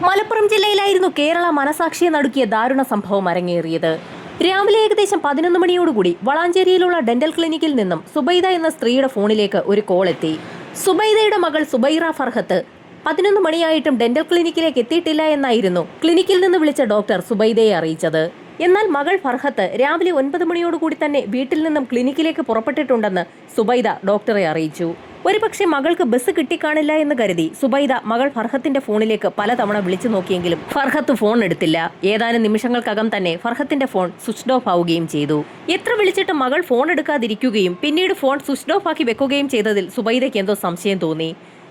മലപ്പുറം ജില്ലയിലായിരുന്നു കേരള മനസാക്ഷിയെ നടുക്കിയ ദാരുണ സംഭവം അരങ്ങേറിയത്. രാവിലെ ഏകദേശം 11 മണിയോടുകൂടി വളാഞ്ചേരിയിലുള്ള ഡെന്റൽ ക്ലിനിക്കിൽ നിന്നും സുബൈദ എന്ന സ്ത്രീയുടെ ഫോണിലേക്ക് ഒരു കോൾ എത്തി. സുബൈദയുടെ മകൾ സുബൈറ ഫർഹത്ത് 11 മണിയായിട്ടും ഡെന്റൽ ക്ലിനിക്കിലേക്ക് എത്തിയിട്ടില്ല എന്നായിരുന്നു ക്ലിനിക്കിൽ നിന്ന് വിളിച്ച ഡോക്ടർ സുബൈദയെ അറിയിച്ചത്. എന്നാൽ മകൾ ഫർഹത്ത് രാവിലെ 9 മണിയോടുകൂടി തന്നെ വീട്ടിൽ നിന്നും ക്ലിനിക്കിലേക്ക് പുറപ്പെട്ടിട്ടുണ്ടെന്ന് സുബൈദ ഡോക്ടറെ അറിയിച്ചു. ഒരുപക്ഷെ മകൾക്ക് ബസ് കിട്ടിക്കാണില്ല എന്ന് കരുതി സുബൈദ മകൾ ഫർഹത്തിന്റെ ഫോണിലേക്ക് പലതവണ വിളിച്ചു നോക്കിയെങ്കിലും ഫർഹത്ത് ഫോൺ എടുത്തില്ല. ഏതാനും നിമിഷങ്ങൾക്കകം തന്നെ ഫർഹത്തിന്റെ ഫോൺ സ്വിച്ച് ഓഫ് ആവുകയും ചെയ്തു. എത്ര വിളിച്ചിട്ടും മകൾ ഫോൺ എടുക്കാതിരിക്കുകയും പിന്നീട് ഫോൺ സ്വിച്ച് ഓഫ് ആക്കി വെക്കുകയും ചെയ്തതിൽ സുബൈദയ്ക്ക് എന്തോ സംശയം തോന്നി.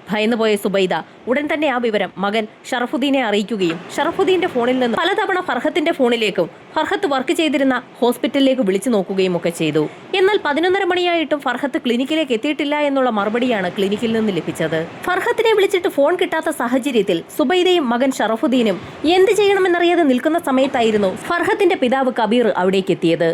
ഭയന്നുപോയ സുബൈദ ഉടൻ തന്നെ ആ വിവരം മകൻ ഷറഫുദ്ദീനെ അറിയിക്കുകയും ഷറഫുദ്ദീന്റെ ഫോണിൽ നിന്ന് പലതവണ ഫർഹത്തിന്റെ ഫോണിലേക്കും ഫർഹത്ത് വർക്ക് ചെയ്തിരുന്ന ഹോസ്പിറ്റലിലേക്ക് വിളിച്ചു നോക്കുകയും ഒക്കെ ചെയ്തു. എന്നാൽ 11:30 മണിയായിട്ടും ഫർഹത്ത് ക്ലിനിക്കിലേക്ക് എത്തിയിട്ടില്ല എന്നുള്ള മറുപടിയാണ് ക്ലിനിക്കിൽ നിന്ന് ലഭിച്ചത്. ഫർഹത്തിനെ വിളിച്ചിട്ട് ഫോൺ കിട്ടാത്ത സാഹചര്യത്തിൽ സുബൈദയും മകൻ ഷറഫുദ്ദീനും എന്ത് ചെയ്യണമെന്നറിയാതെ നിൽക്കുന്ന സമയത്തായിരുന്നു ഫർഹത്തിന്റെ പിതാവ് കബീർ അവിടേക്ക് എത്തിയത്.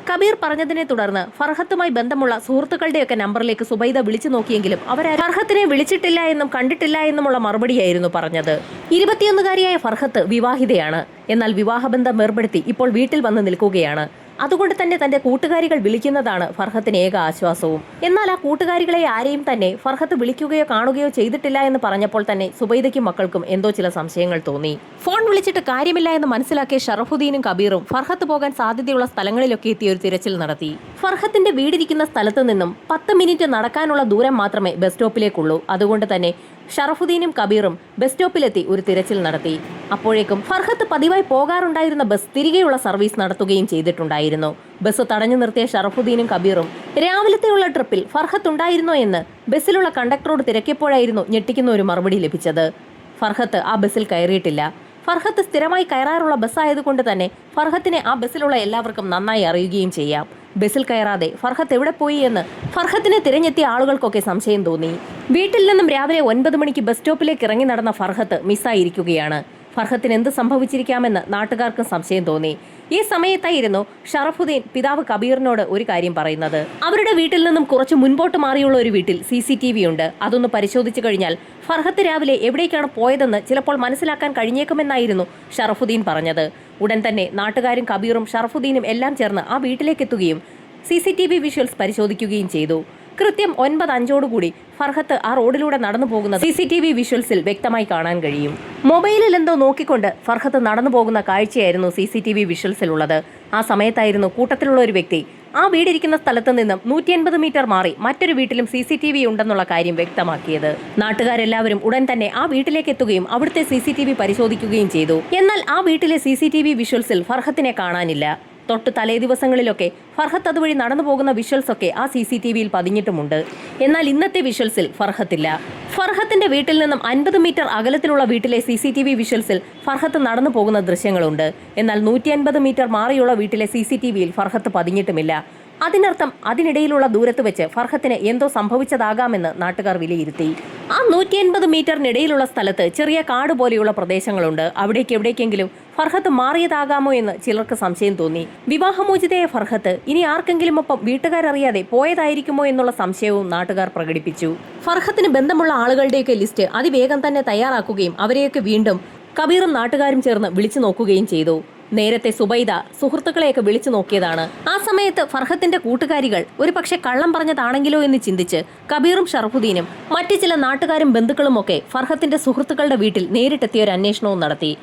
കബീർ പറഞ്ഞതിനെ തുടർന്ന് ഫർഹത്തുമായി ബന്ധമുള്ള സുഹൃത്തുക്കളുടെയൊക്കെ നമ്പറിലേക്ക് സുബൈദ വിളിച്ചു നോക്കിയെങ്കിലും അവർ ഫർഹത്തിനെ വിളിച്ചിട്ടില്ല എന്നും കണ്ടിട്ടില്ല എന്നുമുള്ള മറുപടിയായിരുന്നു പറഞ്ഞത്. 21-കാരിയായ ഫർഹത്ത് വിവാഹിതയാണ്. എന്നാൽ വിവാഹബന്ധം ഏർപ്പെടുത്തി ഇപ്പോൾ വീട്ടിൽ വന്ന് നിൽക്കുകയാണ്. അതുകൊണ്ട് തന്നെ തന്റെ കൂട്ടുകാരികൾ വിളിക്കുന്നതാണ് ഫർഹത്തിന് ഏക ആശ്വാസവും. എന്നാൽ ആ കൂട്ടുകാരികളെ ആരെയും തന്നെ ഫർഹത്ത് വിളിക്കുകയോ കാണുകയോ ചെയ്തിട്ടില്ല എന്ന് പറഞ്ഞപ്പോൾ തന്നെ സുബൈദയ്ക്കും മക്കൾക്കും എന്തോ ചില സംശയങ്ങൾ തോന്നി. ഫോൺ വിളിച്ചിട്ട് കാര്യമില്ല എന്ന് മനസ്സിലാക്കിയ ഷറഫുദ്ദീനും കബീറും ഫർഹത്ത് പോകാൻ സാധ്യതയുള്ള സ്ഥലങ്ങളിലൊക്കെ എത്തി ഒരു തിരച്ചിൽ നടത്തി. ഫർഹത്തിന്റെ വീടിരിക്കുന്ന സ്ഥലത്ത് നിന്നും 10 മിനിറ്റ് നടക്കാനുള്ള ദൂരം മാത്രമേ ബസ് സ്റ്റോപ്പിലേക്കുള്ളൂ. അതുകൊണ്ട് തന്നെ ഷറഫുദ്ദീനും കബീറും ബസ് സ്റ്റോപ്പിലെത്തി ഒരു തിരച്ചിൽ നടത്തി. അപ്പോഴേക്കും ഫർഹത്ത് പതിവായി പോകാറുണ്ടായിരുന്ന ബസ് തിരികെയുള്ള സർവീസ് നടത്തുകയും ചെയ്തിട്ടുണ്ടായിരുന്നു. ബസ് തടഞ്ഞു നിർത്തിയ ഷറഫുദ്ദീനും കബീറും രാവിലത്തെയുള്ള ട്രിപ്പിൽ ഫർഹത്ത് ഉണ്ടായിരുന്നോ എന്ന് ബസ്സിലുള്ള കണ്ടക്ടറോട് തിരക്കിയപ്പോഴായിരുന്നു ഞെട്ടിക്കുന്ന ഒരു മറുപടി ലഭിച്ചത്. ഫർഹത്ത് ആ ബസ്സിൽ കയറിയിട്ടില്ല. ഫർഹത്ത് സ്ഥിരമായി കയറാറുള്ള ബസ്സായതുകൊണ്ട് തന്നെ ഫർഹത്തിനെ ആ ബസ്സിലുള്ള എല്ലാവർക്കും നന്നായി അറിയുകയും ചെയ്യാം. ബസ്സിൽ കയറാതെ ഫർഹത്ത് എവിടെ പോയി എന്ന് ഫർഹത്തിനെ തിരഞ്ഞെത്തിയ ആളുകൾക്കൊക്കെ സംശയം തോന്നി. വീട്ടിൽ നിന്നും രാവിലെ 9 മണിക്ക് ബസ് സ്റ്റോപ്പിലേക്ക് ഇറങ്ങി നടന്ന ഫർഹത്ത് മിസ്സായിരിക്കുകയാണ്. ഫർഹത്തിന് എന്ത് സംഭവിച്ചിരിക്കാമെന്ന് നാട്ടുകാർക്ക് സംശയം തോന്നി. ഈ സമയത്തായിരുന്നു ഷറഫുദ്ദീൻ പിതാവ് കബീറിനോട് ഒരു കാര്യം പറയുന്നത്. അവരുടെ വീട്ടിൽ നിന്നും കുറച്ച് മുൻപോട്ട് മാറിയുള്ള ഒരു വീട്ടിൽ CCTV ഉണ്ട്. അതൊന്ന് പരിശോധിച്ചു കഴിഞ്ഞാൽ ഫർഹത്ത് രാവിലെ എവിടേക്കാണ് പോയതെന്ന് ചിലപ്പോൾ മനസ്സിലാക്കാൻ കഴിഞ്ഞേക്കുമെന്നായിരുന്നു ഷറഫുദ്ദീൻ പറഞ്ഞത്. ഉടൻ തന്നെ നാട്ടുകാരും കബീറും ഷറഫുദ്ദീനും എല്ലാം ചേർന്ന് ആ വീട്ടിലേക്ക് എത്തുകയും CCTV വിഷ്വൽസ് പരിശോധിക്കുകയും ചെയ്തു. കൃത്യം 9:05 ഫർഹത്ത് ആ റോഡിലൂടെ നടന്നു പോകുന്നത് CCTV വിഷ്വൽസിൽ വ്യക്തമായി കാണാൻ കഴിയും. മൊബൈലിൽ എന്തോ നോക്കിക്കൊണ്ട് ഫർഹത്ത് നടന്നു പോകുന്ന കാഴ്ചയായിരുന്നു CCTV വിഷ്വൽസിലുള്ളത്. ആ സമയത്തായിരുന്നു കൂട്ടത്തിലുള്ള ഒരു വ്യക്തി ആ വീടിരിക്കുന്ന സ്ഥലത്ത് നിന്നും 150 മീറ്റർ മാറി മറ്റൊരു വീട്ടിലും CCTV ഉണ്ടെന്നുള്ള കാര്യം വ്യക്തമാക്കിയത്. നാട്ടുകാരെല്ലാവരും ഉടൻ തന്നെ ആ വീട്ടിലേക്ക് എത്തുകയും അവിടുത്തെ CCTV പരിശോധിക്കുകയും ചെയ്തു. എന്നാൽ ആ വീട്ടിലെ CCTV വിഷ്വൽസിൽ ഫർഹത്തിനെ കാണാനില്ല. തൊട്ട് തലേ ദിവസങ്ങളിലൊക്കെ ഫർഹത്ത് അതുവഴി നടന്നു പോകുന്ന വിഷ്വൽസ് ഒക്കെ ആ CCTVയിൽ പതിഞ്ഞിട്ടുമുണ്ട്. എന്നാൽ ഇന്നത്തെ വിഷ്വൽസിൽ ഫർഹത്തില്ല. ഫർഹത്തിന്റെ വീട്ടിൽ നിന്നും 50 മീറ്റർ അകലത്തിലുള്ള വീട്ടിലെ CCTV വിഷ്വൽസിൽ ഫർഹത്ത് നടന്നു പോകുന്ന ദൃശ്യങ്ങളുണ്ട്. എന്നാൽ 150 മീറ്റർ മാറിയുള്ള വീട്ടിലെ CCTVയിൽ ഫർഹത്ത് പതിഞ്ഞിട്ടുമില്ല. അതിനർത്ഥം അതിനിടയിലുള്ള ദൂരത്ത് വെച്ച് ഫർഹത്തിന് എന്തോ സംഭവിച്ചതാകാമെന്ന് നാട്ടുകാർ വിലയിരുത്തി. ആ 150 മീറ്ററിനിടയിലുള്ള സ്ഥലത്ത് ചെറിയ കാട് പോലെയുള്ള പ്രദേശങ്ങളുണ്ട്. അവിടേക്ക് എവിടേക്കെങ്കിലും ഫർഹത്ത് മാറിയതാകാമോ എന്ന് ചിലർക്ക് സംശയം തോന്നി. വിവാഹമോചിതയായ ഫർഹത്ത് ഇനി ആർക്കെങ്കിലും ഒപ്പം വീട്ടുകാരറിയാതെ പോയതായിരിക്കുമോ എന്നുള്ള സംശയവും നാട്ടുകാർ പ്രകടിപ്പിച്ചു. ഫർഹത്തിന് ബന്ധമുള്ള ആളുകളുടെയൊക്കെ ലിസ്റ്റ് അതിവേഗം തന്നെ തയ്യാറാക്കുകയും അവരെയൊക്കെ വീണ്ടും കബീറും നാട്ടുകാരും ചേർന്ന് വിളിച്ചു നോക്കുകയും ചെയ്തു. നേരത്തെ സുബൈദ സുഹൃത്തുക്കളെയൊക്കെ വിളിച്ചു നോക്കിയതാണ്. ആ സമയത്ത് ഫർഹത്തിന്റെ കൂട്ടുകാരികൾ ഒരു പക്ഷെ കള്ളം പറഞ്ഞതാണെങ്കിലോ എന്ന് ചിന്തിച്ച് കബീറും ഷറഫുദ്ദീനും മറ്റു ചില നാട്ടുകാരും ബന്ധുക്കളും ഒക്കെ ഫർഹത്തിന്റെ സുഹൃത്തുക്കളുടെ വീട്ടിൽ നേരിട്ടെത്തിയ ഒരു അന്വേഷണവും നടത്തി.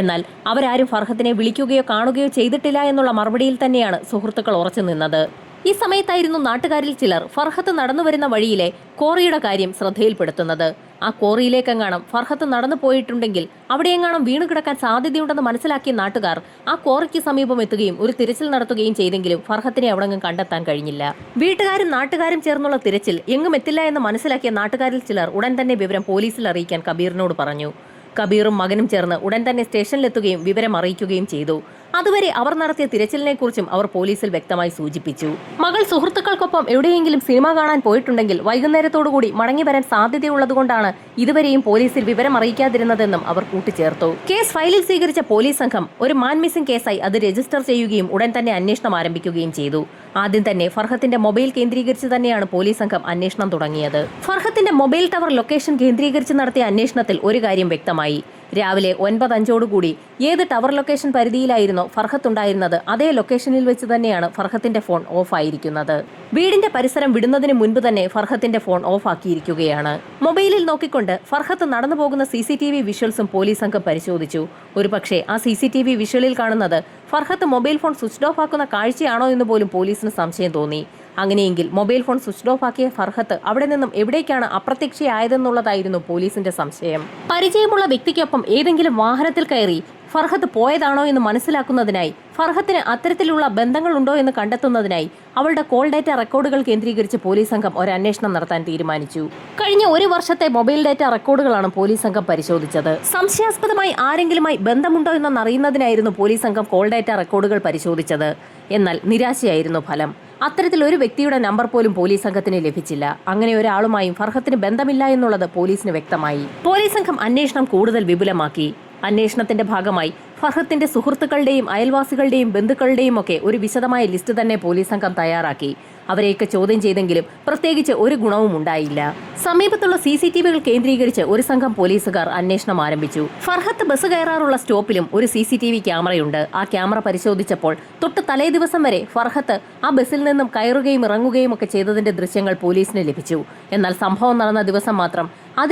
എന്നാൽ അവരാരും ഫർഹത്തിനെ വിളിക്കുകയോ കാണുകയോ ചെയ്തിട്ടില്ല എന്നുള്ള മറുപടിയിൽ തന്നെയാണ് സുഹൃത്തുക്കൾ ഉറച്ചു നിന്നത്. ഈ സമയത്തായിരുന്നു നാട്ടുകാരിൽ ചിലർ ഫർഹത്ത് നടന്നു വരുന്ന വഴിയിലെ കോറിയുടെ കാര്യം ശ്രദ്ധയിൽപ്പെടുത്തുന്നത്. ആ കോറിയിലേക്കെങ്ങാണം ഫർഹത്ത് നടന്നു പോയിട്ടുണ്ടെങ്കിൽ അവിടെയെങ്ങാണം വീണു കിടക്കാൻ സാധ്യതയുണ്ടെന്ന് മനസ്സിലാക്കിയ നാട്ടുകാർ ആ കോറിക്ക് സമീപം എത്തുകയും ഒരു തിരച്ചിൽ നടത്തുകയും ചെയ്തെങ്കിലും ഫർഹത്തിനെ അവിടെങ്ങും കണ്ടെത്താൻ കഴിഞ്ഞില്ല. വീട്ടുകാരും നാട്ടുകാരും ചേർന്നുള്ള തിരച്ചിൽ എങ്ങും എത്തില്ല എന്ന് മനസ്സിലാക്കിയ നാട്ടുകാരിൽ ചിലർ ഉടൻ തന്നെ വിവരം പോലീസിൽ അറിയിക്കാൻ കബീറിനോട് പറഞ്ഞു. കബീറും മകനും ചേർന്ന് ഉടൻ തന്നെ സ്റ്റേഷനിലെത്തുകയും വിവരം അറിയിക്കുകയും ചെയ്തു. അതുവരെ അവർ നടത്തിയ തിരച്ചിലിനെക്കുറിച്ചും അവർ പോലീസിൽ വ്യക്തമായി സൂചിപ്പിച്ചു. മകൾ സുഹൃത്തുക്കൾക്കൊപ്പം എവിടെയെങ്കിലും സിനിമ കാണാൻ പോയിട്ടുണ്ടെങ്കിൽ വൈകുന്നേരത്തോടുകൂടി മടങ്ങി വരാൻ സാധ്യതയുള്ളതുകൊണ്ടാണ് ഇതുവരെയും പോലീസിൽ വിവരം അറിയിക്കാതിരുന്നതെന്നും അവർ കൂട്ടിച്ചേർത്തു. കേസ് ഫയലിൽ സ്വീകരിച്ച പോലീസ് സംഘം ഒരു മാൻ മിസ്സിംഗ് കേസായി അത് രജിസ്റ്റർ ചെയ്യുകയും ഉടൻ തന്നെ അന്വേഷണം ആരംഭിക്കുകയും ചെയ്തു. ആദ്യം തന്നെ ഫർഹത്തിന്റെ മൊബൈൽ കേന്ദ്രീകരിച്ച് തന്നെയാണ് പോലീസ് സംഘം അന്വേഷണം തുടങ്ങിയത്. ഫർഹത്തിന്റെ മൊബൈൽ ടവർ ലൊക്കേഷൻ കേന്ദ്രീകരിച്ച് നടത്തിയ അന്വേഷണത്തിൽ ഒരു കാര്യം വ്യക്തമായി. രാവിലെ 9:05 ഏത് ടവർ ലൊക്കേഷൻ പരിധിയിലായിരുന്നോ ഫർഹത്ത് ഉണ്ടായിരുന്നത് അതേ ലൊക്കേഷനിൽ വെച്ച് തന്നെയാണ് ഫർഹത്തിന്റെ ഫോൺ ഓഫ് ആയിരിക്കുന്നത്. വീടിന്റെ പരിസരം വിടുന്നതിന് മുൻപ് തന്നെ ഫർഹത്തിന്റെ ഫോൺ ഓഫ് ആക്കിയിരിക്കുകയാണ്. മൊബൈലിൽ നോക്കിക്കൊണ്ട് ഫർഹത്ത് നടന്നു പോകുന്ന CCTV വിഷ്വൽസും പോലീസ് സംഘം പരിശോധിച്ചു. ഒരുപക്ഷെ ആ CCTV വിഷ്വലിൽ കാണുന്നത് Farhath mobile phone switch off ആക്കുന്ന കാഴ്ചയാണോ എന്ന് പോലും പോലീസിന് സംശയം തോന്നി. അങ്ങനെയെങ്കിൽ മൊബൈൽ ഫോൺ സ്വിച്ച് ഓഫ് ആക്കിയ ഫർഹത്ത് അവിടെ നിന്നും എവിടേക്കാണ് അപ്രത്യക്ഷയായതെന്നുള്ളതായിരുന്നു പോലീസിന്റെ സംശയം. പരിചയമുള്ള വ്യക്തിക്കൊപ്പം ഏതെങ്കിലും വാഹനത്തിൽ കയറി ഫർഹത്ത് പോയതാണോ എന്ന് മനസ്സിലാക്കുന്നതിനായി, ഫർഹത്തിന് അത്തരത്തിലുള്ള ബന്ധങ്ങളുണ്ടോ എന്ന് കണ്ടെത്തുന്നതിനായി അവളുടെ കോൾ ഡാറ്റ റെക്കോർഡുകൾ കേന്ദ്രീകരിച്ച് പോലീസ് സംഘം ഒരു അന്വേഷണം നടത്താൻ തീരുമാനിച്ചു. കഴിഞ്ഞ 1 വർഷത്തെ മൊബൈൽ ഡാറ്റ റെക്കോർഡുകളാണ് പോലീസ് സംഘം പരിശോധിച്ചത്. സംശയാസ്പദമായി ആരെങ്കിലുമായി ബന്ധമുണ്ടോ എന്നറിയുന്നതിനായിരുന്നു പോലീസ് സംഘം കോൾ ഡാറ്റ റെക്കോർഡുകൾ പരിശോധിച്ചത്. എന്നാൽ നിരാശയായിരുന്നു ഫലം. അത്തരത്തിൽ ഒരു വ്യക്തിയുടെ നമ്പർ പോലും പോലീസ് സംഘത്തിന് ലഭിച്ചില്ല. അങ്ങനെ ഒരാളുമായും ഫർഹത്തിന് ബന്ധമില്ല എന്നുള്ളത് പോലീസിന് വ്യക്തമായി. പോലീസ് സംഘം അന്വേഷണം കൂടുതൽ വിപുലമാക്കി. അന്വേഷണത്തിന്റെ ഭാഗമായി ഫർഹത്തിന്റെ സുഹൃത്തുക്കളുടെയും അയൽവാസികളുടെയും ബന്ധുക്കളുടെയും ഒക്കെ ഒരു വിശദമായ ലിസ്റ്റ് തന്നെ പോലീസ് സംഘം തയ്യാറാക്കി. അവരെയൊക്കെ ചോദ്യം ചെയ്തെങ്കിലും പ്രത്യേകിച്ച് ഒരു ഗുണവും ഉണ്ടായില്ല. സമീപത്തുള്ള CCTVകൾ കേന്ദ്രീകരിച്ച് ഒരു സംഘം പോലീസുകാർ അന്വേഷണം ആരംഭിച്ചു. ഫർഹത്ത് ബസ് കയറാറുള്ള സ്റ്റോപ്പിലും ഒരു CCTV ക്യാമറയുണ്ട്. ആ ക്യാമറ പരിശോധിച്ചപ്പോൾ തൊട്ട് തലേ ദിവസം വരെ ഫർഹത്ത് ആ ബസ്സിൽ നിന്നും കയറുകയും ഇറങ്ങുകയും ഒക്കെ ചെയ്തതിന്റെ ദൃശ്യങ്ങൾ പോലീസിന് ലഭിച്ചു. എന്നാൽ സംഭവം നടന്ന ദിവസം മാത്രം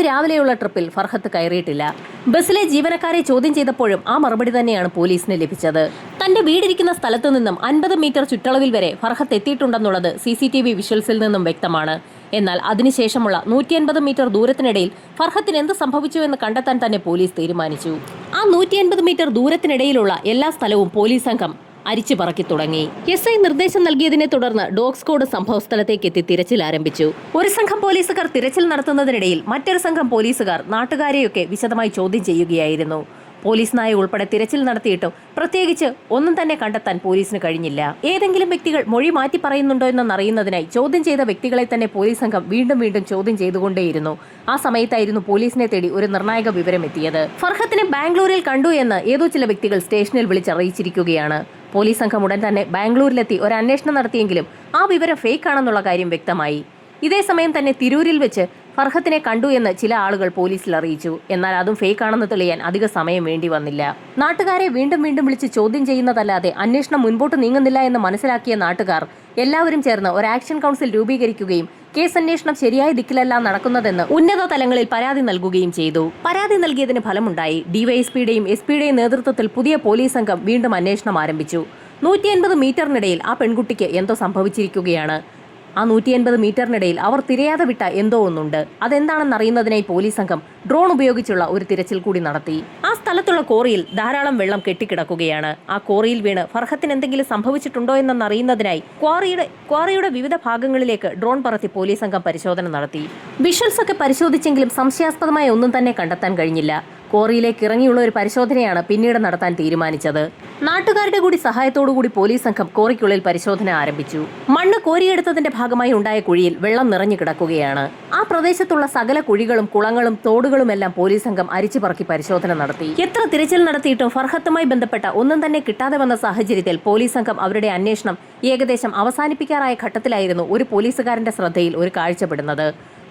രാവിലെയുള്ള ട്രിപ്പിൽ ഫർഹത്ത് കയറിയിട്ടില്ല. ബസ്സിലെ ജീവനക്കാരെ ചോദ്യം ചെയ്തപ്പോഴും ആ മറുപടി തന്നെയാണ് പോലീസിന് ലഭിച്ചത്. തന്റെ വീടിരിക്കുന്ന സ്ഥലത്തു നിന്നും 50 മീറ്റർ ചുറ്റളവിൽ വരെ ഫർഹത്ത് എത്തിയിട്ടുണ്ടെന്നുള്ളത് CCTV വിഷ്വൽസിൽ നിന്നും വ്യക്തമാണ്. എന്നാൽ അതിനുശേഷമുള്ള 150 മീറ്റർ ദൂരത്തിനിടയിൽ ഫർഹത്തിന് എന്ത് സംഭവിച്ചു എന്ന് കണ്ടെത്താൻ തന്നെ പോലീസ് തീരുമാനിച്ചു. ആ 150 മീറ്റർ ദൂരത്തിനിടയിലുള്ള എല്ലാ സ്ഥലവും പോലീസ് സംഘം അരിച്ചു പറക്കി തുടങ്ങി. SI നിർദ്ദേശം നൽകിയതിനെ തുടർന്ന് ഡോഗ് സ്ക്വാഡ് സംഭവസ്ഥലത്തേക്ക് എത്തി തിരച്ചിൽ ആരംഭിച്ചു. ഒരു സംഘം പോലീസുകാർ തിരച്ചിൽ നടത്തുന്നതിനിടയിൽ മറ്റൊരു സംഘം പോലീസുകാർ നാട്ടുകാരെയൊക്കെ വിശദമായി ചോദ്യം ചെയ്യുകയായിരുന്നു. പോലീസ് നായ ഉൾപ്പെടെ തിരച്ചിൽ നടത്തിയിട്ടും പ്രത്യേകിച്ച് ഒന്നും തന്നെ കണ്ടെത്താൻ പോലീസിന് കഴിഞ്ഞില്ല. ഏതെങ്കിലും വ്യക്തികൾ മൊഴി മാറ്റി പറയുന്നുണ്ടോ എന്നറിയുന്നതിനായി ചോദ്യം ചെയ്ത വ്യക്തികളെ തന്നെ പോലീസ് സംഘം വീണ്ടും വീണ്ടും ചോദ്യം ചെയ്തുകൊണ്ടേയിരുന്നു. ആ സമയത്തായിരുന്നു പോലീസിനെ തേടി ഒരു നിർണായക വിവരം എത്തിയത്. ഫർഹത്തിനെ ബാംഗ്ലൂരിൽ കണ്ടു എന്ന് ഏതോ ചില വ്യക്തികൾ സ്റ്റേഷനിൽ വിളിച്ചറിയിച്ചിരിക്കുകയാണ്. പോലീസ് സംഘം ഉടൻ തന്നെ ബാംഗ്ലൂരിലെത്തി ഒരു അന്വേഷണം നടത്തിയെങ്കിലും ആ വിവരം ഫേക്ക് ആണെന്നുള്ള കാര്യം വ്യക്തമായി. ഇതേസമയം തന്നെ തിരൂരിൽ വെച്ച് ഫർഹത്തിനെ കണ്ടു എന്ന് ചില ആളുകൾ പോലീസിൽ അറിയിച്ചു. എന്നാൽ അതും ഫേക്ക് ആണെന്ന് തെളിയാൻ അധിക സമയം വേണ്ടി വന്നില്ല. നാട്ടുകാരെ വീണ്ടും വീണ്ടും വിളിച്ച് ചോദ്യം ചെയ്യുന്നതല്ലാതെ അന്വേഷണം മുൻപോട്ട് നീങ്ങുന്നില്ല എന്ന് മനസ്സിലാക്കിയ നാട്ടുകാർ എല്ലാവരും ചേർന്ന് ഒരു ആക്ഷൻ കൗൺസിൽ രൂപീകരിക്കുകയും കേസ് അന്വേഷണം ശരിയായ ദിക്കിലല്ല നടക്കുന്നതെന്ന് ഉന്നത തലങ്ങളിൽ പരാതി നൽകുകയും ചെയ്തു. പരാതി നൽകിയതിന് ഫലമുണ്ടായി. DYSPയുടെയും SP-യുടെയും നേതൃത്വത്തിൽ പുതിയ പോലീസ് സംഘം വീണ്ടും അന്വേഷണം ആരംഭിച്ചു. 150 മീറ്ററിനിടയിൽ ആ പെൺകുട്ടിക്ക് എന്തോ സംഭവിച്ചിരിക്കുകയാണ്. ആ 150 മീറ്ററിനിടയിൽ അവർ തിരയാതെ വിട്ട എന്തോ ഒന്നുണ്ട്. അതെന്താണെന്നറിയുന്നതിനായി പോലീസ് സംഘം ഡ്രോൺ ഉപയോഗിച്ചുള്ള ഒരു തിരച്ചിൽ കൂടി നടത്തി. ആ സ്ഥലത്തുള്ള കോറിയിൽ ധാരാളം വെള്ളം കെട്ടിക്കിടക്കുകയാണ്. ആ കോറിയിൽ വീണ് ഫർഹത്തിന് എന്തെങ്കിലും സംഭവിച്ചിട്ടുണ്ടോ എന്നറിയുന്നതിനായി ക്വാറിയുടെ വിവിധ ഭാഗങ്ങളിലേക്ക് ഡ്രോൺ പറത്തി പോലീസ് സംഘം പരിശോധന നടത്തി. വിഷ്വൽസ് ഒക്കെ പരിശോധിച്ചെങ്കിലും സംശയാസ്പദമായ ഒന്നും തന്നെ കണ്ടെത്താൻ കഴിഞ്ഞില്ല. കോറിയിലേക്ക് ഇറങ്ങിയുള്ള ഒരു പരിശോധനയാണ് പിന്നീട് നടത്താൻ തീരുമാനിച്ചത്. നാട്ടുകാരുടെ കൂടി സഹായത്തോടുകൂടി പോലീസ് സംഘം കോറിക്കുള്ളിൽ പരിശോധന ആരംഭിച്ചു. മണ്ണ് കോരിയെടുത്തതിന്റെ ഭാഗമായി ഉണ്ടായ കുഴിയിൽ വെള്ളം നിറഞ്ഞു കിടക്കുകയാണ്. ആ പ്രദേശത്തുള്ള സകല കുഴികളും കുളങ്ങളും തോടുകളുമെല്ലാം പോലീസ് സംഘം അരിച്ചു പറക്കി പരിശോധന നടത്തി. എത്ര തിരച്ചിൽ നടത്തിയിട്ടും ഫർഹത്തുമായി ബന്ധപ്പെട്ട ഒന്നും തന്നെ കിട്ടാതെ വന്ന സാഹചര്യത്തിൽ പോലീസ് സംഘം അവരുടെ അന്വേഷണം ഏകദേശം അവസാനിപ്പിക്കാറായ ഘട്ടത്തിലായിരുന്നു ഒരു പോലീസുകാരന്റെ ശ്രദ്ധയിൽ ഒരു കാഴ്ചപ്പെടുന്നത്.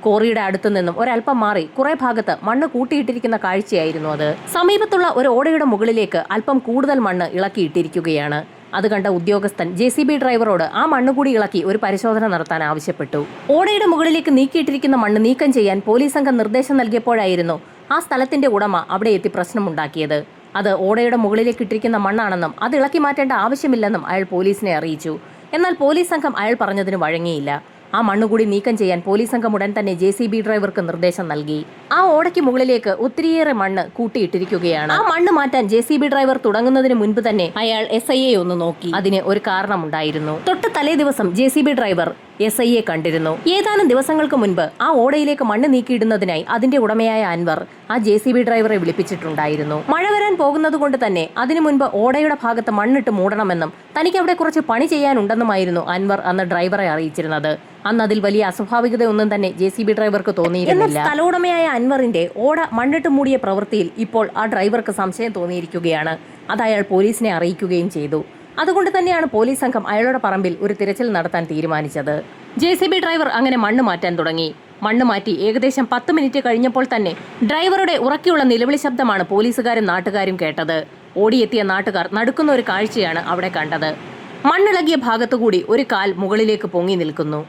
കോറിയുടെ അടുത്തു നിന്നും ഒരൽപ്പം മാറി കുറെ ഭാഗത്ത് മണ്ണ് കൂട്ടിയിട്ടിരിക്കുന്ന കാഴ്ചയായിരുന്നു അത്. സമീപത്തുള്ള ഒരു ഓടയുടെ മുകളിലേക്ക് അല്പം കൂടുതൽ മണ്ണ് ഇളക്കിയിട്ടിരിക്കുകയാണ്. അത് കണ്ട ഉദ്യോഗസ്ഥൻ JCB ഡ്രൈവറോട് ആ മണ്ണ് കൂടി ഇളക്കി ഒരു പരിശോധന നടത്താൻ ആവശ്യപ്പെട്ടു. ഓടയുടെ മുകളിലേക്ക് നീക്കിയിട്ടിരിക്കുന്ന മണ്ണ് നീക്കം ചെയ്യാൻ പോലീസ് സംഘം നിർദ്ദേശം നൽകിയപ്പോഴായിരുന്നു ആ സ്ഥലത്തിന്റെ ഉടമ അവിടെ എത്തി പ്രശ്നമുണ്ടാക്കിയത്. അത് ഓടയുടെ മുകളിലേക്ക് ഇട്ടിരിക്കുന്ന മണ്ണാണെന്നും അത് ഇളക്കി മാറ്റേണ്ട ആവശ്യമില്ലെന്നും അയാൾ പോലീസിനെ അറിയിച്ചു. എന്നാൽ പോലീസ് സംഘം അയാൾ പറഞ്ഞതിന് വഴങ്ങിയില്ല. ആ മണ്ണുകൂടി നീക്കം ചെയ്യാൻ പോലീസ് സംഘം ഉടൻ തന്നെ JCB ഡ്രൈവർക്ക് നിർദ്ദേശം നൽകി. ആ ഓടയ്ക്ക് മുകളിലേക്ക് ഒത്തിരിയേറെ മണ്ണ് കൂട്ടിയിട്ടിരിക്കുകയാണ്. ആ മണ്ണ് മാറ്റാൻ JCB ഡ്രൈവർ തുടങ്ങുന്നതിന് മുൻപ് തന്നെ അയാൾ SIയെ ഒന്ന് നോക്കി. അതിന് ഒരു കാരണമുണ്ടായിരുന്നു. തൊട്ട് തലേ ദിവസം JCB ഡ്രൈവർ SIയെ കണ്ടിരുന്നു. ഏതാനും ദിവസങ്ങൾക്ക് മുൻപ് ആ ഓടയിലേക്ക് മണ്ണ് നീക്കിയിടുന്നതിനായി അതിന്റെ ഉടമയായ അൻവർ ആ JCB ഡ്രൈവറെ വിളിപ്പിച്ചിട്ടുണ്ടായിരുന്നു. മഴ വരാൻ പോകുന്നത് കൊണ്ട് തന്നെ അതിനു മുൻപ് ഓടയുടെ ഭാഗത്ത് മണ്ണിട്ട് മൂടണമെന്നും തനിക്ക് അവിടെ കുറച്ച് പണി ചെയ്യാനുണ്ടെന്നുമായിരുന്നു അൻവർ അന്ന് ഡ്രൈവറെ അറിയിച്ചിരുന്നത്. അന്ന് അതിൽ വലിയ അസ്വാഭാവികതയൊന്നും തന്നെ JCB ഡ്രൈവർക്ക് തോന്നിയിരുന്നില്ല. സ്ഥലോടമയായ അൻവറിന്റെ ഓട മണ്ണിട്ട് മൂടിയ പ്രവൃത്തിയിൽ ഇപ്പോൾ ആ ഡ്രൈവർക്ക് സംശയം തോന്നിയിരിക്കുകയാണ്. അത് അയാൾ പോലീസിനെ അറിയിക്കുകയും ചെയ്തു. അതുകൊണ്ട് തന്നെയാണ് പോലീസ് സംഘം അയാളുടെ പറമ്പിൽ ഒരു തിരച്ചിൽ നടത്താൻ തീരുമാനിച്ചത്. JCB ഡ്രൈവർ അങ്ങനെ മണ്ണ് മാറ്റാൻ തുടങ്ങി. മണ്ണ് മാറ്റി ഏകദേശം 10 മിനിറ്റ് കഴിഞ്ഞപ്പോൾ തന്നെ ഡ്രൈവറുടെ ഉറക്കെയുള്ള നിലവിളി ശബ്ദമാണ് പോലീസുകാരും നാട്ടുകാരും കേട്ടത്. ഓടിയെത്തിയ നാട്ടുകാർ നടുക്കുന്ന ഒരു കാഴ്ചയാണ് അവിടെ കണ്ടത്. മണ്ണിളകിയ ഭാഗത്തുകൂടി ഒരു കാൽ മുകളിലേക്ക് പൊങ്ങി നിൽക്കുന്നു.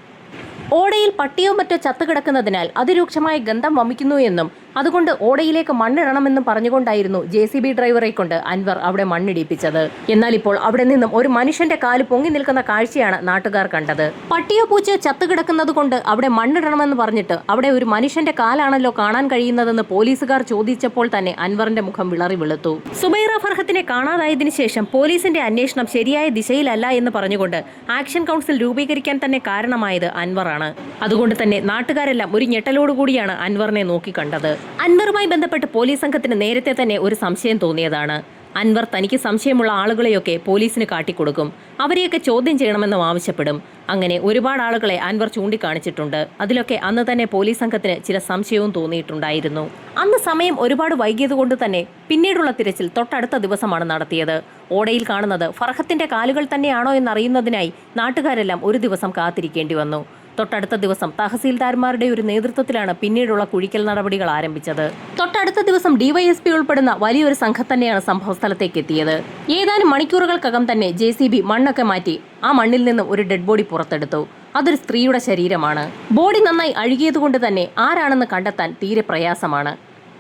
ഓടയിൽ പട്ടിയോ മറ്റോ ചത്തുകിടക്കുന്നതിനാൽ അതിരൂക്ഷമായ ഗന്ധം വമിക്കുന്നു എന്നും അതുകൊണ്ട് ഓടയിലേക്ക് മണ്ണിടണമെന്നും പറഞ്ഞുകൊണ്ടായിരുന്നു JCB ഡ്രൈവറെ കൊണ്ട് അൻവർ അവിടെ മണ്ണിടിപ്പിച്ചത്. എന്നാൽ ഇപ്പോൾ അവിടെ നിന്നും ഒരു മനുഷ്യന്റെ കാല് പൊങ്ങി നിൽക്കുന്ന കാഴ്ചയാണ് നാട്ടുകാർ കണ്ടത്. പട്ടിയോ പൂച്ചയോ ചത്തുകിടക്കുന്നത് കൊണ്ട് അവിടെ മണ്ണിടണമെന്ന് പറഞ്ഞിട്ട് അവിടെ ഒരു മനുഷ്യന്റെ കാലാണല്ലോ കാണാൻ കഴിയുന്നതെന്ന് പോലീസുകാർ ചോദിച്ചപ്പോൾ തന്നെ അൻവറിന്റെ മുഖം വിളറി വെളുത്തു. സുബൈറ ഫർഹത്തിനെ കാണാതായതിനു ശേഷം പോലീസിന്റെ അന്വേഷണം ശരിയായ ദിശയിലല്ല എന്ന് പറഞ്ഞുകൊണ്ട് ആക്ഷൻ കൗൺസിൽ രൂപീകരിക്കാൻ തന്നെ കാരണമായത് അൻവറാണ്. അതുകൊണ്ട് തന്നെ നാട്ടുകാരെല്ലാം ഒരു ഞെട്ടലോടുകൂടിയാണ് അൻവറിനെ നോക്കിക്കണ്ടത്. അൻവറുമായി ബന്ധപ്പെട്ട് പോലീസ് സംഘത്തിന് നേരത്തെ തന്നെ ഒരു സംശയം തോന്നിയതാണ്. അൻവർ തനിക്ക് സംശയമുള്ള ആളുകളെയൊക്കെ പോലീസിന് കാട്ടിക്കൊടുക്കും, അവരെയൊക്കെ ചോദ്യം ചെയ്യണമെന്നും ആവശ്യപ്പെടും. അങ്ങനെ ഒരുപാട് ആളുകളെ അൻവർ ചൂണ്ടിക്കാണിച്ചിട്ടുണ്ട്. അതിലൊക്കെ അന്ന് തന്നെ പോലീസ് സംഘത്തിന് ചില സംശയവും തോന്നിയിട്ടുണ്ടായിരുന്നു. അന്ന് സമയം ഒരുപാട് വൈകിയതുകൊണ്ട് തന്നെ പിന്നീടുള്ള തിരച്ചിൽ തൊട്ടടുത്ത ദിവസമാണ് നടത്തിയത്. ഓടയിൽ കാണുന്നത് ഫർഹത്തിന്റെ കാലുകൾ തന്നെയാണോ എന്നറിയുന്നതിനായി നാട്ടുകാരെല്ലാം ഒരു ദിവസം കാത്തിരിക്കേണ്ടി വന്നു. തൊട്ടടുത്ത ദിവസം തഹസീൽദാർമാരുടെ ഒരു നേതൃത്വത്തിലാണ് പിന്നീടുള്ള കുഴിക്കൽ നടപടികൾ ആരംഭിച്ചത്. തൊട്ടടുത്ത ദിവസം DYSP ഉൾപ്പെടുന്ന വലിയൊരു സംഘം തന്നെയാണ് സംഭവ സ്ഥലത്തേക്ക് എത്തിയത്. ഏതാനും മണിക്കൂറുകൾക്കകം തന്നെ JCB മണ്ണൊക്കെ മാറ്റി ആ മണ്ണിൽ നിന്നും ഒരു ഡെഡ് ബോഡി പുറത്തെടുത്തു. അതൊരു സ്ത്രീയുടെ ശരീരമാണ്. ബോഡി നന്നായി അഴുകിയതുകൊണ്ട് തന്നെ ആരാണെന്ന് കണ്ടെത്താൻ തീരെ പ്രയാസമാണ്.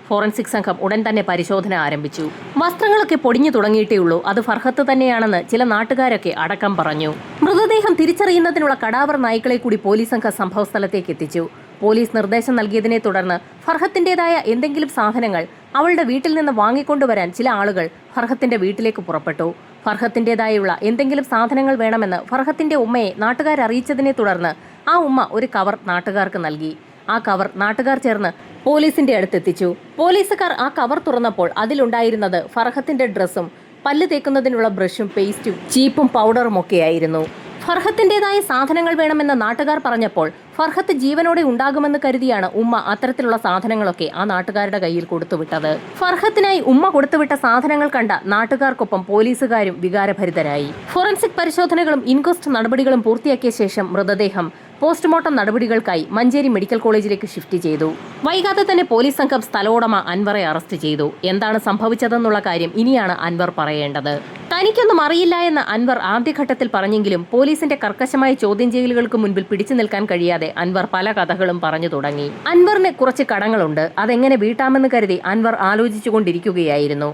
ഫോറൻസിക് സംഘം ഉടൻ തന്നെ പരിശോധന ആരംഭിച്ചു. വസ്ത്രങ്ങളൊക്കെ പൊടിഞ്ഞു തുടങ്ങിയിട്ടേയുള്ളൂ, അത് ഫർഹത്ത് തന്നെയാണെന്ന് ചില നാട്ടുകാരൊക്കെ അടക്കം പറഞ്ഞു. മൃതദേഹം തിരിച്ചറിയുന്നതിനുള്ള കടാവർ നായ്ക്കളെ കൂടി പോലീസ് സംഘം സംഭവ സ്ഥലത്തേക്ക് എത്തിച്ചു. പോലീസ് നിർദ്ദേശം നൽകിയതിനെ തുടർന്ന് ഫർഹത്തിൻ്റെതായ എന്തെങ്കിലും സാധനങ്ങൾ അവളുടെ വീട്ടിൽ നിന്ന് വാങ്ങിക്കൊണ്ടുവരാൻ ചില ആളുകൾ ഫർഹത്തിന്റെ വീട്ടിലേക്ക് പുറപ്പെട്ടു. ഫർഹത്തിൻ്റെതായുള്ള എന്തെങ്കിലും സാധനങ്ങൾ വേണമെന്ന് ഫർഹത്തിന്റെ ഉമ്മയെ നാട്ടുകാർ അറിയിച്ചതിനെ തുടർന്ന് ആ ഉമ്മ ഒരു കവർ നാട്ടുകാർക്ക് നൽകി. ആ കവർ നാട്ടുകാർ ചേർന്ന് പോലീസിന്റെ അടുത്തെത്തിച്ചു. പോലീസുകാർ ആ കവർ തുറന്നപ്പോൾ അതിലുണ്ടായിരുന്നത് ഫർഹത്തിന്റെ ഡ്രസ്സും പല്ല് തേക്കുന്നതിനുള്ള ബ്രഷും പേസ്റ്റും ചീപ്പും പൗഡറും ഒക്കെയായിരുന്നു. ഫർഹത്തിൻ്റെതായ സാധനങ്ങൾ വേണമെന്ന് നാട്ടുകാർ പറഞ്ഞപ്പോൾ ഫർഹത്ത് ജീവനോടെ ഉണ്ടാകുമെന്ന് കരുതിയാണ് ഉമ്മ അത്തരത്തിലുള്ള സാധനങ്ങളൊക്കെ ആ നാട്ടുകാരുടെ കയ്യിൽ കൊടുത്തുവിട്ടത്. ഫർഹത്തിനായി ഉമ്മ കൊടുത്തുവിട്ട സാധനങ്ങൾ കണ്ട നാട്ടുകാർക്കൊപ്പം പോലീസുകാരും വികാരഭരിതരായി. ഫോറൻസിക് പരിശോധനകളും ഇൻക്വസ്റ്റ് നടപടികളും പൂർത്തിയാക്കിയ ശേഷം മൃതദേഹം പോസ്റ്റ്മോർട്ടം നടപടികൾക്കായി മഞ്ചേരി മെഡിക്കൽ കോളേജിലേക്ക് ഷിഫ്റ്റ് ചെയ്തു. വൈകാതെ തന്നെ പോലീസ് സംഘം സ്ഥലോടമ അൻവറെ അറസ്റ്റ് ചെയ്തു. എന്താണ് സംഭവിച്ചതെന്നുള്ള കാര്യം ഇനിയാണ് അൻവർ പറയേണ്ടത്. തനിക്കൊന്നും അറിയില്ല എന്ന് അൻവർ ആദ്യഘട്ടത്തിൽ പറഞ്ഞെങ്കിലും പോലീസിന്റെ കർക്കശമായ ചോദ്യം ചെയ്യലുകൾക്ക് മുൻപിൽ പിടിച്ചു നിൽക്കാൻ കഴിയാതെ അൻവർ പല കഥകളും പറഞ്ഞു തുടങ്ങി. അൻവറിന് കുറച്ച് കടങ്ങളുണ്ട്, അതെങ്ങനെ വീട്ടാമെന്ന് കരുതി അൻവർ ആലോചിച്ചുകൊണ്ടിരിക്കുകയായിരുന്നു.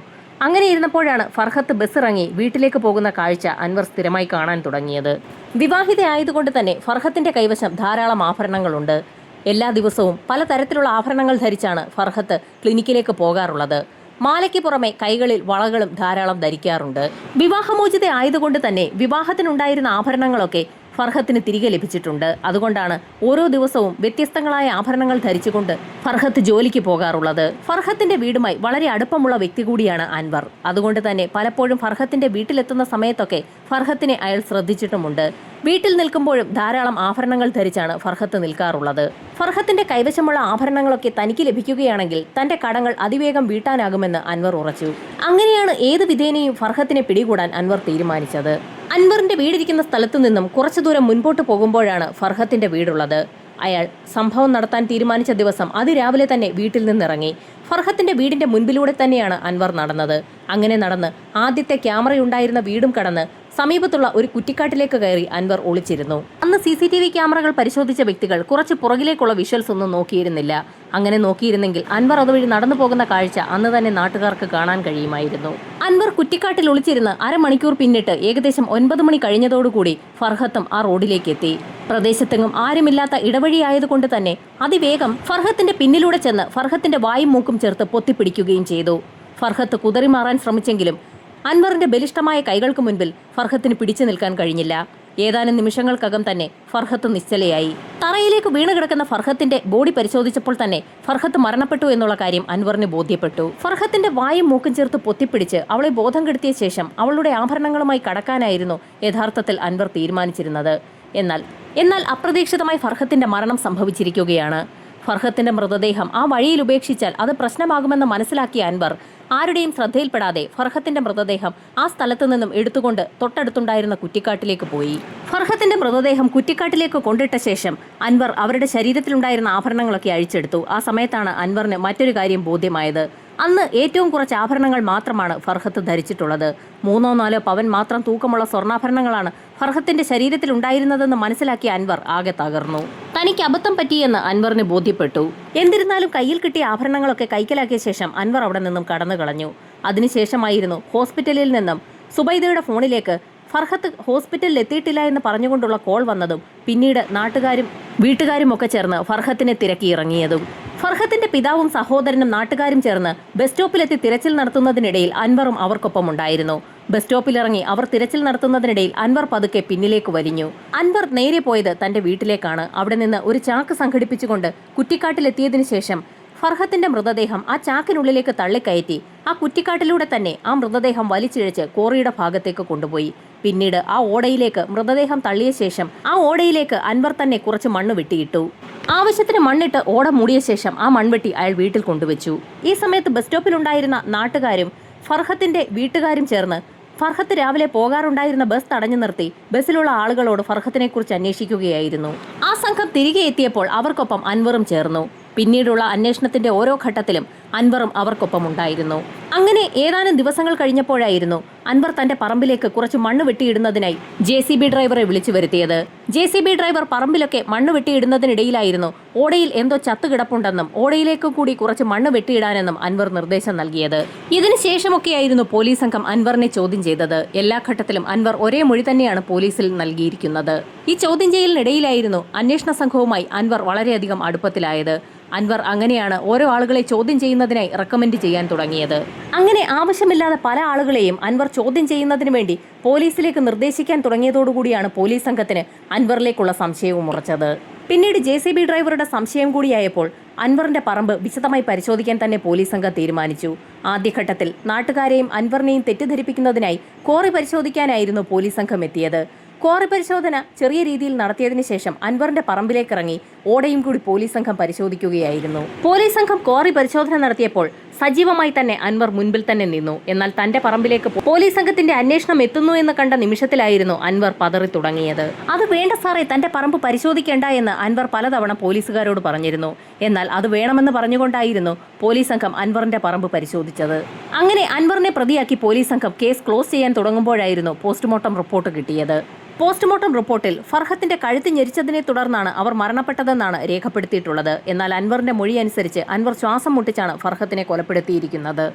അങ്ങനെ ഇരുന്നപ്പോഴാണ് ഫർഹത്ത് ബസ് ഇറങ്ങി വീട്ടിലേക്ക് പോകുന്ന കാഴ്ച അൻവർ സ്ഥിരമായി കാണാൻ തുടങ്ങിയത്. വിവാഹിതയായതുകൊണ്ട് തന്നെ ഫർഹത്തിന്റെ കൈവശം ധാരാളം ആഭരണങ്ങളുണ്ട്. എല്ലാ ദിവസവും പലതരത്തിലുള്ള ആഭരണങ്ങൾ ധരിച്ചാണ് ഫർഹത്ത് ക്ലിനിക്കിലേക്ക് പോകാറുള്ളത്. മാലയ്ക്ക് പുറമെ കൈകളിൽ വളകളും ധാരാളം ധരിക്കാറുണ്ട്. വിവാഹമോചിത ആയതുകൊണ്ട് തന്നെ വിവാഹത്തിനുണ്ടായിരുന്ന ആഭരണങ്ങളൊക്കെ ഫർഹത്തിന് തിരികെ ലഭിച്ചിട്ടുണ്ട്. അതുകൊണ്ടാണ് ഓരോ ദിവസവും വ്യത്യസ്തങ്ങളായ ആഭരണങ്ങൾ ധരിച്ചുകൊണ്ട് ഫർഹത്ത് ജോലിക്ക് പോകാറുള്ളത്. ഫർഹത്തിന്റെ വീടുമായി വളരെ അടുപ്പമുള്ള വ്യക്തി കൂടിയാണ് അൻവർ. അതുകൊണ്ട് തന്നെ പലപ്പോഴും ഫർഹത്തിന്റെ വീട്ടിലെത്തുന്ന സമയത്തൊക്കെ ഫർഹത്തിനെ അയാൾ ശ്രദ്ധിച്ചിട്ടുമുണ്ട്. വീട്ടിൽ നിൽക്കുമ്പോഴും ധാരാളം ആഭരണങ്ങൾ ധരിച്ചാണ് ഫർഹത്ത് നിൽക്കാറുള്ളത്. ഫർഹത്തിന്റെ കൈവശമുള്ള ആഭരണങ്ങളൊക്കെ തനിക്ക് ലഭിക്കുകയാണെങ്കിൽ തന്റെ കടങ്ങൾ അതിവേഗം വീട്ടാനാകുമെന്ന് അൻവർ ഉറച്ചു. അങ്ങനെയാണ് ഏത് വിധേനയും ഫർഹത്തിനെ പിടികൂടാൻ അൻവർ തീരുമാനിച്ചത്. അൻവറിന്റെ വീടിരിക്കുന്ന സ്ഥലത്തു നിന്നും കുറച്ചു ദൂരം മുൻപോട്ട് പോകുമ്പോഴാണ് ഫർഹത്തിന്റെ വീടുള്ളത്. അയാൾ സംഭവം നടത്താൻ തീരുമാനിച്ച ദിവസം അതിരാവിലെ തന്നെ വീട്ടിൽ നിന്നിറങ്ങി. ഫർഹത്തിന്റെ വീടിന്റെ മുൻപിലൂടെ തന്നെയാണ് അൻവർ നടന്നത്. അങ്ങനെ നടന്ന് ആദ്യത്തെ ക്യാമറയുണ്ടായിരുന്ന വീടും കടന്ന് സമീപത്തുള്ള ഒരു കുറ്റിക്കാട്ടിലേക്ക് കയറി അൻവർ ഒളിച്ചിരുന്നു. അന്ന് CCTV ക്യാമറകൾ പരിശോധിച്ച വ്യക്തികൾ കുറച്ച് പുറകിലേക്കുള്ള വിഷ്വൽസ് ഒന്നും നോക്കിയിരുന്നില്ല. അങ്ങനെ നോക്കിയിരുന്നെങ്കിൽ അൻവർ അതുവഴി നടന്നു പോകുന്ന കാഴ്ച അന്ന് തന്നെ നാട്ടുകാർക്ക് കാണാൻ കഴിയുമായിരുന്നു. അൻവർ കുറ്റിക്കാട്ടിൽ ഒളിച്ചിരുന്ന് അരമണിക്കൂർ പിന്നിട്ട് ഏകദേശം 9 മണി കഴിഞ്ഞതോടുകൂടി ഫർഹത്തും ആ റോഡിലേക്ക് എത്തി. പ്രദേശത്തെങ്ങും ആരുമില്ലാത്ത ഇടവഴിയായതുകൊണ്ട് തന്നെ അതിവേഗം ഫർഹത്തിന്റെ പിന്നിലൂടെ ചെന്ന് ഫർഹത്തിന്റെ വായും മൂക്കും ചേർത്ത് പൊത്തിപ്പിടിക്കുകയും ചെയ്തു. ഫർഹത്ത് കുതറിമാറാൻ ശ്രമിച്ചെങ്കിലും അൻവറിന്റെ ബലിഷ്ഠമായ കൈകൾക്ക് മുൻപിൽ ഫർഹത്തിന് പിടിച്ചു നിൽക്കാൻ കഴിഞ്ഞില്ല. ഏതാനും നിമിഷങ്ങൾക്കകം തന്നെ ഫർഹത്ത് നിശ്ചലയായി. തറയിലേക്ക് വീണ് കിടക്കുന്ന ഫർഹത്തിന്റെ ബോഡി പരിശോധിച്ചപ്പോൾ തന്നെ ഫർഹത്ത് മരണപ്പെട്ടു എന്നുള്ള കാര്യം അൻവറിന് ബോധ്യപ്പെട്ടു. ഫർഹത്തിന്റെ വായും മൂക്കും ചേർത്ത് പൊത്തിപ്പിടിച്ച് അവളെ ബോധം കെടുത്തിയ ശേഷം അവളുടെ ആഭരണങ്ങളുമായി കടക്കാനായിരുന്നു യഥാർത്ഥത്തിൽ അൻവർ തീരുമാനിച്ചിരുന്നത്. എന്നാൽ അപ്രതീക്ഷിതമായി ഫർഹത്തിന്റെ മരണം സംഭവിച്ചിരിക്കുകയാണ്. ഫർഹത്തിന്റെ മൃതദേഹം ആ വഴിയിൽ ഉപേക്ഷിച്ചാൽ അത് പ്രശ്നമാകുമെന്ന് മനസ്സിലാക്കിയ അൻവർ ആരുടെയും ശ്രദ്ധയിൽപ്പെടാതെ ഫർഹത്തിന്റെ മൃതദേഹം ആ സ്ഥലത്തു നിന്നും എടുത്തുകൊണ്ട് തൊട്ടടുത്തുണ്ടായിരുന്ന കുറ്റിക്കാട്ടിലേക്ക് പോയി. ഫർഹത്ത് ഫർഹത്തിന്റെ മൃതദേഹം കുറ്റിക്കാട്ടിലേക്ക് കൊണ്ടിട്ട ശേഷം അൻവർ അവരുടെ ശരീരത്തിലുണ്ടായിരുന്ന ആഭരണങ്ങളൊക്കെ അഴിച്ചെടുത്തു. ആ സമയത്താണ് അൻവറിന് മറ്റൊരു കാര്യം ബോധ്യമായത്. അന്ന് ഏറ്റവും കുറച്ച് ആഭരണങ്ങൾ മാത്രമാണ് ഫർഹത്ത് ധരിച്ചിട്ടുള്ളത്. 3-4 പവൻ മാത്രം തൂക്കമുള്ള സ്വർണ്ണാഭരണങ്ങളാണ് ഫർഹത്തിന്റെ ശരീരത്തിൽ ഉണ്ടായിരുന്നതെന്ന് മനസ്സിലാക്കിയ അൻവർ ആകെ തകർന്നു. തനിക്ക് അബദ്ധം പറ്റിയെന്ന് അൻവറിന് ബോധ്യപ്പെട്ടു. എന്നിരുന്നാലും കയ്യിൽ കിട്ടിയ ആഭരണങ്ങളൊക്കെ കൈക്കലാക്കിയ ശേഷം അൻവർ അവിടെ നിന്നും കടന്നു കളഞ്ഞു. അതിനുശേഷമായിരുന്നു ഹോസ്പിറ്റലിൽ നിന്നും സുബൈദയുടെ ഫോണിലേക്ക് ഫർഹത്ത് ഹോസ്പിറ്റലിൽ എത്തിയിട്ടില്ല എന്ന് പറഞ്ഞുകൊണ്ടുള്ള കോൾ വന്നതും പിന്നീട് നാട്ടുകാരും വീട്ടുകാരും ഒക്കെ ചേർന്ന് ഫർഹത്തിനെ തിരക്കിയിറങ്ങിയതും. ഫർഹത്തിന്റെ പിതാവും സഹോദരനും നാട്ടുകാരും ചേർന്ന് ബസ് സ്റ്റോപ്പിലെത്തി തിരച്ചിൽ നടത്തുന്നതിനിടയിൽ അൻവറും അവർക്കൊപ്പം ഉണ്ടായിരുന്നു. ബസ് സ്റ്റോപ്പിലിറങ്ങി അവർ തിരച്ചിൽ നടത്തുന്നതിനിടയിൽ അൻവർ പതുക്കെ പിന്നിലേക്ക് വലിഞ്ഞു. അൻവർ നേരെ പോയത് തന്റെ വീട്ടിലേക്കാണ്. അവിടെ നിന്ന് ഒരു ചാക്ക് സംഘടിപ്പിച്ചുകൊണ്ട് കുറ്റിക്കാട്ടിലെത്തിയതിനു ശേഷം ഫർഹത്തിന്റെ മൃതദേഹം ആ ചാക്കിനുള്ളിലേക്ക് തള്ളിക്കയറ്റി ആ കുറ്റിക്കാട്ടിലൂടെ തന്നെ ആ മൃതദേഹം വലിച്ചിഴച്ച് കോറിയുടെ ഭാഗത്തേക്ക് കൊണ്ടുപോയി. പിന്നീട് ആ ഓടയിലേക്ക് മൃതദേഹം തള്ളിയ ശേഷം ആ ഓടയിലേക്ക് അൻവർ തന്നെ കുറച്ച് മണ്ണ് വെട്ടിയിട്ടു. ആവശ്യത്തിന് മണ്ണിട്ട് ഓട മൂടിയ ശേഷം ആ മൺവെട്ടി അയാൾ വീട്ടിൽ കൊണ്ടുവച്ചു. ഈ സമയത്ത് ബസ് സ്റ്റോപ്പിലുണ്ടായിരുന്ന നാട്ടുകാരും ഫർഹത്തിന്റെ വീട്ടുകാരും ചേർന്ന് ഫർഹത്ത് രാവിലെ പോകാറുണ്ടായിരുന്ന ബസ് തടഞ്ഞു നിർത്തി ബസ്സിലുള്ള ആളുകളോട് ഫർഹത്തിനെ കുറിച്ച് അന്വേഷിക്കുകയായിരുന്നു. ആ സംഘം തിരികെ എത്തിയപ്പോൾ അവർക്കൊപ്പം അൻവറും ചേർന്നു. പിന്നീടുള്ള അന്വേഷണത്തിന്റെ ഓരോ ഘട്ടത്തിലും അൻവറും അവർക്കൊപ്പം ഉണ്ടായിരുന്നു. അങ്ങനെ ഏതാനും ദിവസങ്ങൾ കഴിഞ്ഞപ്പോഴായിരുന്നു അൻവർ തന്റെ പറമ്പിലേക്ക് കുറച്ച് മണ്ണ് വെട്ടിയിടുന്നതിനായി JCB ഡ്രൈവറെ വിളിച്ചു വരുത്തിയത്. JCB ഡ്രൈവർ പറമ്പിലൊക്കെ മണ്ണ് വെട്ടിയിടുന്നതിനിടയിലായിരുന്നു ഓടയിൽ എന്തോ ചത്തുകിടപ്പുണ്ടെന്നും ഓടയിലേക്കും കൂടി കുറച്ച് മണ്ണ് വെട്ടിയിടാനെന്നും അൻവർ നിർദ്ദേശം നൽകിയത്. ഇതിനുശേഷമൊക്കെയായിരുന്നു പോലീസ് സംഘം അൻവറിനെ ചോദ്യം ചെയ്തത്. എല്ലാ ഘട്ടത്തിലും അൻവർ ഒരേ മൊഴി തന്നെയാണ് പോലീസിൽ നൽകിയിരിക്കുന്നത്. ഈ ചോദ്യം ചെയ്യലിനിടയിലായിരുന്നു അന്വേഷണ സംഘവുമായി അൻവർ വളരെയധികം അടുപ്പത്തിലായത്. അൻവർ അങ്ങനെയാണ് ഓരോ ആളുകളെ ചോദ്യം ചെയ്യുന്നതിനായി റെക്കമെൻഡ് ചെയ്യാൻ തുടങ്ങിയത്. അങ്ങനെ ആവശ്യമില്ലാതെ പല ആളുകളെയും അൻവർ ചോദ്യം ചെയ്യുന്നതിന് വേണ്ടി പോലീസിലേക്ക് നിർദ്ദേശിക്കാൻ തുടങ്ങിയതോടുകൂടിയാണ് പോലീസ് സംഘത്തിന് അൻവറിലേക്കുള്ള സംശയവും ഉറച്ചത്. പിന്നീട് JCB ഡ്രൈവറുടെ സംശയം കൂടിയായപ്പോൾ അൻവറിന്റെ പറമ്പ് വിശദമായി പരിശോധിക്കാൻ തന്നെ പോലീസ് സംഘം തീരുമാനിച്ചു. ആദ്യഘട്ടത്തിൽ നാട്ടുകാരെയും അൻവറിനെയും തെറ്റിദ്ധരിപ്പിക്കുന്നതിനായി കോറി പരിശോധിക്കാനായിരുന്നു പോലീസ് സംഘം എത്തിയത്. കോറി പരിശോധന ചെറിയ രീതിയിൽ നടത്തിയതിനു ശേഷം അൻവറിന്റെ പറമ്പിലേക്കിറങ്ങി ഓടയും കൂടി പോലീസ് സംഘം പരിശോധിക്കുകയായിരുന്നു. പോലീസ് സംഘം കോറി പരിശോധന നടത്തിയപ്പോൾ സജീവമായി തന്നെ അൻവർ മുൻപിൽ തന്നെ നിന്നു. എന്നാൽ തന്റെ പറമ്പിലേക്ക് പോലീസ് സംഘത്തിന്റെ അന്വേഷണം എത്തുന്നു എന്ന് കണ്ട നിമിഷത്തിലായിരുന്നു അൻവർ പതറി തുടങ്ങിയത്. അത് വേണ്ട സാറേ, തന്റെ പറമ്പ് പരിശോധിക്കേണ്ട എന്ന് അൻവർ പലതവണ പോലീസുകാരോട് പറഞ്ഞിരുന്നു. എന്നാൽ അത് വേണമെന്ന് പറഞ്ഞുകൊണ്ടായിരുന്നു പോലീസ് സംഘം അൻവറിന്റെ പറമ്പ് പരിശോധിച്ചത്. അങ്ങനെ അൻവറിനെ പ്രതിയാക്കി പോലീസ് സംഘം കേസ് ക്ലോസ് ചെയ്യാൻ തുടങ്ങുമ്പോഴായിരുന്നു പോസ്റ്റ്മോർട്ടം റിപ്പോർട്ട് കിട്ടിയത്. പോസ്റ്റ്മോർട്ടം റിപ്പോർട്ടിൽ ഫർഹത്തിന്റെ കഴുത്ത് ഞെരിച്ചതിനെ തുടർന്നാണ് അവർ മരണപ്പെട്ടതെന്നാണ് രേഖപ്പെടുത്തിയിട്ടുള്ളത്. എന്നാൽ അൻവറിന്റെ മൊഴി അനുസരിച്ച് അൻവർ ശ്വാസം മുട്ടിച്ചാണ് ഫർഹത്തിനെ കൊലപ്പെടുത്തിയിരിക്കുന്നത്.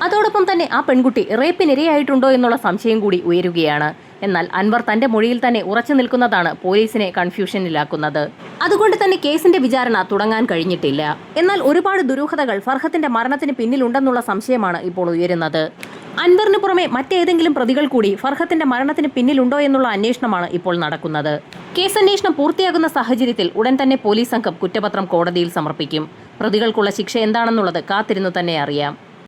അതോടൊപ്പം തന്നെ ആ പെൺകുട്ടി റേപ്പിനിരയായിട്ടുണ്ടോ എന്നുള്ള സംശയം കൂടി ഉയരുകയാണ്. എന്നാൽ അൻവർ തന്റെ മൊഴിയിൽ തന്നെ ഉറച്ചു നിൽക്കുന്നതാണ് പോലീസിനെ കൺഫ്യൂഷനിലാക്കുന്നത്. അതുകൊണ്ട് തന്നെ കേസിന്റെ വിചാരണ തുടങ്ങാൻ കഴിഞ്ഞിട്ടില്ല. എന്നാൽ ഒരുപാട് ദുരൂഹതകൾ ഫർഹത്തിന്റെ മരണത്തിന് പിന്നിലുണ്ടെന്നുള്ള സംശയമാണ് ഇപ്പോൾ ഉയരുന്നത്. അൻവറിന് പുറമെ മറ്റേതെങ്കിലും പ്രതികൾ കൂടി ഫർഹത്തിന്റെ മരണത്തിന് പിന്നിലുണ്ടോ എന്നുള്ള അന്വേഷണമാണ് ഇപ്പോൾ നടക്കുന്നത്. കേസന്വേഷണം പൂർത്തിയാകുന്ന സാഹചര്യത്തിൽ ഉടൻ തന്നെ പോലീസ് സംഘം കുറ്റപത്രം കോടതിയിൽ സമർപ്പിക്കും. പ്രതികൾക്കുള്ള ശിക്ഷ എന്താണെന്നുള്ളത് കാത്തിരുന്നു തന്നെ അറിയാം.